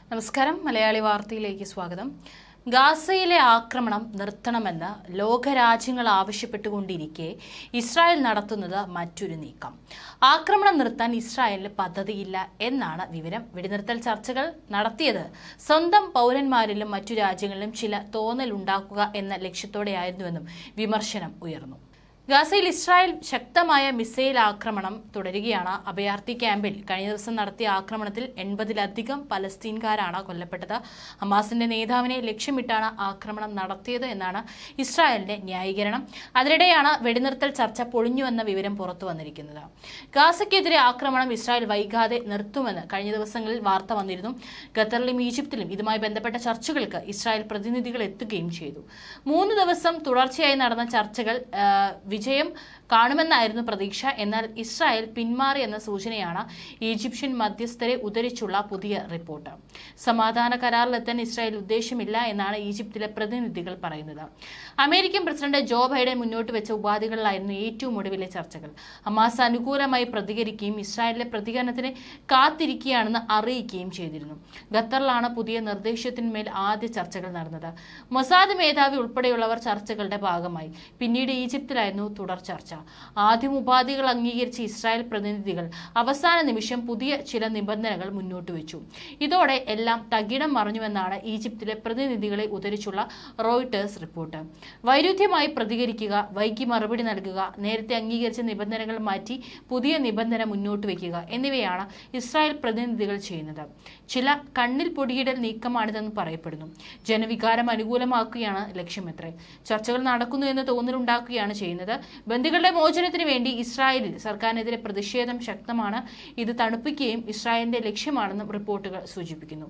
നമസ്കാരം. മലയാളി വാർത്തയിലേക്ക് സ്വാഗതം. ഗാസയിലെ ആക്രമണം നിർത്തണമെന്ന് ലോകരാജ്യങ്ങൾ ആവശ്യപ്പെട്ടുകൊണ്ടിരിക്കെ ഇസ്രായേൽ നടത്തുന്നത് മറ്റൊരു നീക്കം. ആക്രമണം നിർത്താൻ ഇസ്രായേലിന് പദ്ധതിയില്ല എന്നാണ് വിവരം. വെടിനിർത്തൽ ചർച്ചകൾ നടത്തിയത് സ്വന്തം പൗരന്മാരിലും മറ്റു രാജ്യങ്ങളിലും ചില തോന്നലുണ്ടാക്കുക എന്ന ലക്ഷ്യത്തോടെയായിരുന്നുവെന്നും വിമർശനം ഉയർന്നു. ഗാസയിൽ ഇസ്രായേൽ ശക്തമായ മിസൈൽ ആക്രമണം തുടരുകയാണ്. അഭയാർത്ഥി ക്യാമ്പിൽ കഴിഞ്ഞ ദിവസം നടത്തിയ ആക്രമണത്തിൽ 80-ലധികം പലസ്തീൻകാരാണ് കൊല്ലപ്പെട്ടത്. ഹമാസിന്റെ നേതാവിനെ ലക്ഷ്യമിട്ടാണ് ആക്രമണം നടത്തിയത് എന്നാണ് ഇസ്രായേലിന്റെ ന്യായീകരണം. അതിനിടെയാണ് വെടിനിർത്തൽ ചർച്ച പൊളിഞ്ഞുവെന്ന വിവരം പുറത്തു വന്നിരിക്കുന്നത്. ഗാസയ്ക്കെതിരെ ആക്രമണം ഇസ്രായേൽ വൈകാതെ നിർത്തുമെന്ന് കഴിഞ്ഞ ദിവസങ്ങളിൽ വാർത്ത വന്നിരുന്നു. ഖത്തറിലും ഈജിപ്തിലും ഇതുമായി ബന്ധപ്പെട്ട ചർച്ചകൾക്ക് ഇസ്രായേൽ പ്രതിനിധികൾ എത്തുകയും ചെയ്തു. 3 ദിവസം തുടർച്ചയായി നടന്ന ചർച്ചകൾ വിജയം കാണുമെന്നായിരുന്നു പ്രതീക്ഷ. എന്നാൽ ഇസ്രായേൽ പിന്മാറി എന്ന സൂചനയാണ് ഈജിപ്ഷ്യൻ മധ്യസ്ഥരെ ഉദ്ധരിച്ചുള്ള പുതിയ റിപ്പോർട്ട്. സമാധാന കരാറിലെത്താൻ ഇസ്രായേൽ ഉദ്ദേശമില്ല എന്നാണ് ഈജിപ്തിലെ പ്രതിനിധികൾ പറയുന്നത്. അമേരിക്കൻ പ്രസിഡന്റ് ജോ ബൈഡൻ മുന്നോട്ട് വെച്ച ഉപാധികളിലായിരുന്നു ഏറ്റവും ഒടുവിലെ ചർച്ചകൾ. ഹമാസ് അനുകൂലമായി പ്രതികരിക്കുകയും ഇസ്രായേലിലെ പ്രതികരണത്തിന് കാത്തിരിക്കുകയാണെന്ന് അറിയിക്കുകയും ചെയ്തിരുന്നു. ഖത്തറിലാണ് പുതിയ നിർദ്ദേശത്തിന്മേൽ ആദ്യ ചർച്ചകൾ നടന്നത്. മൊസാദ് മേധാവി ഉൾപ്പെടെയുള്ളവർ ചർച്ചകളുടെ ഭാഗമായി. പിന്നീട് ഈജിപ്തിലായിരുന്നു തുടർ ചർച്ച. ആദ്യം ഉപാധികൾ അംഗീകരിച്ച ഇസ്രായേൽ പ്രതിനിധികൾ അവസാന നിമിഷം പുതിയ ചില നിബന്ധനകൾ മുന്നോട്ട് വെച്ചു. ഇതോടെ എല്ലാം തകിടം മറിഞ്ഞുവെന്നാണ് ഈജിപ്തിലെ പ്രതിനിധികളെ ഉദ്ധരിച്ചുള്ള റോയിട്ടേഴ്സ് റിപ്പോർട്ട്. വൈരുദ്ധ്യമായി പ്രതികരിക്കുക, വൈകി മറുപടി നൽകുക, നേരത്തെ അംഗീകരിച്ച നിബന്ധനകൾ മാറ്റി പുതിയ നിബന്ധന മുന്നോട്ട് വയ്ക്കുക എന്നിവയാണ് ഇസ്രായേൽ പ്രതിനിധികൾ ചെയ്യുന്നത്. ചില കണ്ണിൽ പൊടിയിടൽ നീക്കമാണിതെന്ന് പറയപ്പെടുന്നു. ജനവികാരം അനുകൂലമാക്കുകയാണ് ലക്ഷ്യമെത്രേ. ചർച്ചകൾ നടക്കുന്നു എന്ന് തോന്നലുണ്ടാക്കുകയാണ് ചെയ്യുന്നത്. ബന്ദികളുടെ മോചനത്തിന് വേണ്ടി ഇസ്രായേലിൽ സർക്കാരിനെതിരെ പ്രതിഷേധം ശക്തമാണ്. ഇത് തണുപ്പിക്കുകയും ഇസ്രായേലിന്റെ ലക്ഷ്യമാണെന്നും റിപ്പോർട്ടുകൾ സൂചിപ്പിക്കുന്നു.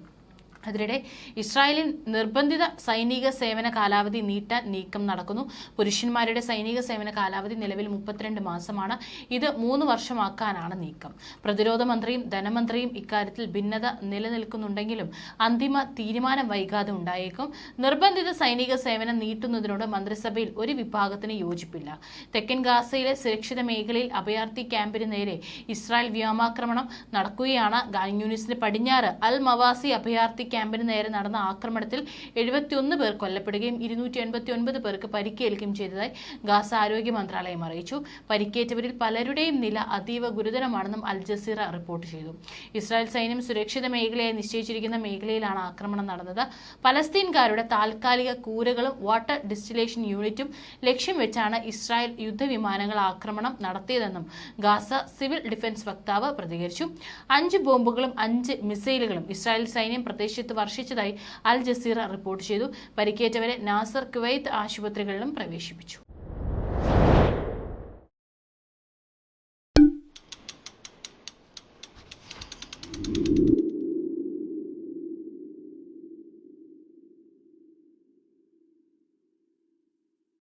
അതിനിടെ ഇസ്രായേലിൽ നിർബന്ധിത സൈനിക സേവന കാലാവധി നീട്ടാൻ നീക്കം നടക്കുന്നു. പുരുഷന്മാരുടെ സൈനിക സേവന കാലാവധി നിലവിൽ 32 മാസമാണ്. ഇത് 3 വർഷമാക്കാനാണ് നീക്കം. പ്രതിരോധ മന്ത്രിയും ധനമന്ത്രിയും ഇക്കാര്യത്തിൽ ഭിന്നത നിലനിൽക്കുന്നുണ്ടെങ്കിലും അന്തിമ തീരുമാനം വൈകാതെ ഉണ്ടായേക്കും. നിർബന്ധിത സൈനിക സേവനം നീട്ടുന്നതിനോട് മന്ത്രിസഭയിൽ ഒരു വിഭാഗത്തിന് യോജിപ്പില്ല. തെക്കൻ ഗാസയിലെ സുരക്ഷിത മേഖലയിൽ അഭയാർത്ഥി ക്യാമ്പിന് നേരെ ഇസ്രായേൽ വ്യോമാക്രമണം നടക്കുകയാണ്. ഖാൻ യൂനിസിന് പടിഞ്ഞാറ് അൽ മവാസി അഭയാർത്ഥി ക്യാമ്പിന് നേരെ നടന്ന ആക്രമണത്തിൽ 71 പേർ കൊല്ലപ്പെടുകയും 289 പേർക്ക് പരിക്കേൽക്കുകയും ചെയ്തതായി ഗാസ ആരോഗ്യ മന്ത്രാലയം അറിയിച്ചു. പരിക്കേറ്റവരിൽ പലരുടെയും നില അതീവ ഗുരുതരമാണെന്നും അൽ ജസീറ റിപ്പോർട്ട് ചെയ്തു. ഇസ്രായേൽ സൈന്യം സുരക്ഷിത മേഖലയായി നിശ്ചയിച്ചിരിക്കുന്ന മേഖലയിലാണ് ആക്രമണം നടന്നത്. പലസ്തീൻകാരുടെ താൽക്കാലിക കൂരകളും വാട്ടർ ഡിസ്റ്റിലേഷൻ യൂണിറ്റും ലക്ഷ്യം വെച്ചാണ് ഇസ്രായേൽ യുദ്ധവിമാനങ്ങൾ ആക്രമണം നടത്തിയതെന്നും ഗാസ സിവിൽ ഡിഫൻസ് വക്താവ് പ്രതികരിച്ചു. 5 ബോംബുകളും 5 മിസൈലുകളും ഇസ്രായേൽ സൈന്യം പ്രദേശത്ത് വർഷിച്ചതായി അൽ ജസീറ റിപ്പോർട്ട് ചെയ്തു. പരിക്കേറ്റവരെ നാസർ കുവൈത്ത് ആശുപത്രികളിലും പ്രവേശിപ്പിച്ചു.